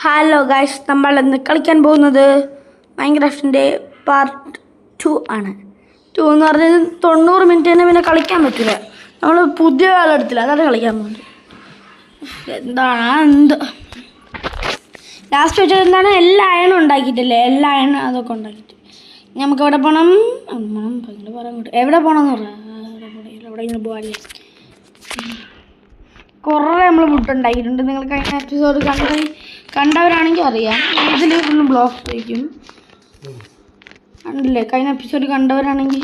Hello guys, നമ്മൾ ഇന്ന് കളിക്കാൻ പോകുന്നത് മൈൻക്രാഫ്റ്റിൻ്റെ പാർട്ട് 2 ആണ്. 2 എന്ന് പറഞ്ഞത് 90 മിനിറ്റ് തന്നെ പിന്നെ കളിക്കാൻ പറ്റില്ല. നമ്മൾ പുതിയ കാലെടുത്തില്ല, അതാണ് കളിക്കാൻ പോകുന്നത്. എന്ത് ലാസ്റ്റ് വെച്ചത് എന്താണ്? എല്ലാ അയണും ഉണ്ടാക്കിയിട്ടില്ലേ, എല്ലാ അയണും അതൊക്കെ ഉണ്ടാക്കിയിട്ട് നമുക്ക് എവിടെ പോകണം? എവിടെ പോകണമെന്ന് പറയാം. എവിടെ ഇങ്ങനെ പോകാൻ കുറേ നമ്മൾ ഫുഡ് ഉണ്ടാക്കിയിട്ടുണ്ട്. നിങ്ങൾ കഴിഞ്ഞ എപ്പിസോഡ് കണ്ടവരാണെങ്കിൽ അറിയാം. ഇതിൽ ഫുള്ളും ബ്ലോക്ക് വയ്ക്കും ഉണ്ടല്ലേ. കഴിഞ്ഞ എപ്പിസോഡ് കണ്ടവരാണെങ്കിൽ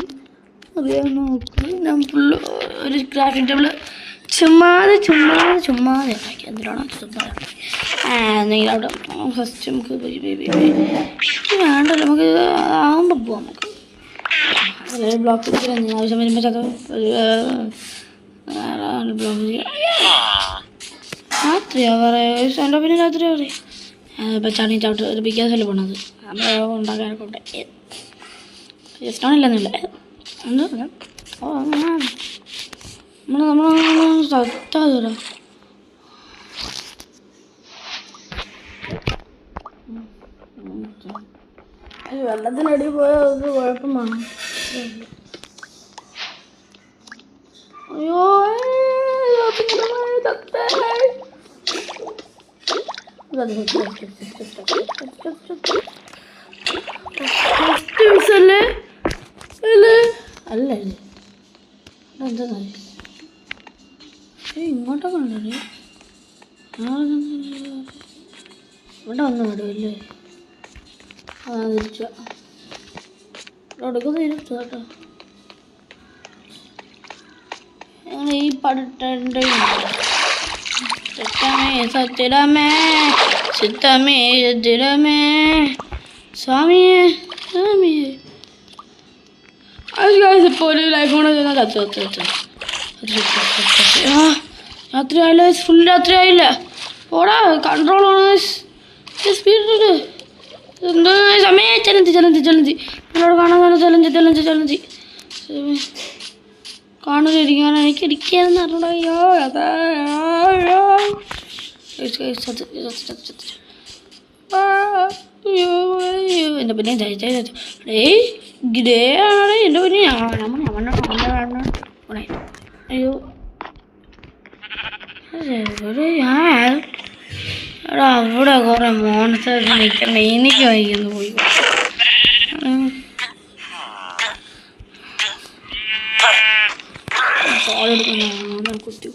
അറിയാം. നോക്കും, ഞാൻ ഫുള്ള് ഒരു ക്രാഫ്റ്റിംഗ് ടേബിൾ ചുമ്മാതെ ഉണ്ടാക്കി. എന്തിനാണോ എന്തെങ്കിലും അവിടെ ഫസ്റ്റ് നമുക്ക് വേണ്ടല്ലോ, നമുക്ക് ആകുമ്പോൾ പോവാം. നമുക്ക് ബ്ലോക്ക് ആവശ്യം വരുമ്പോൾ രാത്രിയാ പറയുക. എൻ്റെ പിന്നെ രാത്രി പറയും ഇപ്പം ചണി ചവിട്ട് പിക്കാസല്ലേ പോണത്. നമ്മൾ ഉണ്ടാക്കാനൊക്കെ ഉണ്ട്. ജസ്റ്റാണില്ലെന്നില്ല നമ്മൾ സത്താതൂടാ. വെള്ളത്തിനടി പോയാൽ അത് കുഴപ്പമാണ്. അയ്യോ അല്ലേ എന്താ ഇങ്ങോട്ടൊക്കെ ഉണ്ടല്ലേ. ഇവിടെ വന്നു വിടുമല്ലേ. തിരിച്ച കൊടുക്കുന്ന തിരിച്ചു കേട്ടോ. ഈ പടട്ടേ സത്യരാമേ ചിത്തമേ സത്യരാമേ സ്വാമിയെ സ്വാമിയെ. ഇപ്പോൾ ഒരു ലൈഫ് കൊണ്ട് രാത്രി ആയില്ല, ഫുൾ രാത്രി ആയില്ല. ഓടാ, കൺട്രോൾ ആണ് സ്പീഡ്. എന്തോ സമയം ചലഞ്ച് നമ്മളോട് കാണാൻ ചലഞ്ച് കാണുകയാണ്. എനിക്ക് ഇരിക്കാന്ന് പറഞ്ഞോ. എൻ്റെ പിന്നെ ഗ്രേ ആണ്. എൻ്റെ പിന്നെ അയ്യോ അവിടെ കുറെ മോൺസ്റ്റർ നിൽക്കണ. എനിക്ക് വൈകുന്നു പോയി. കുത്തി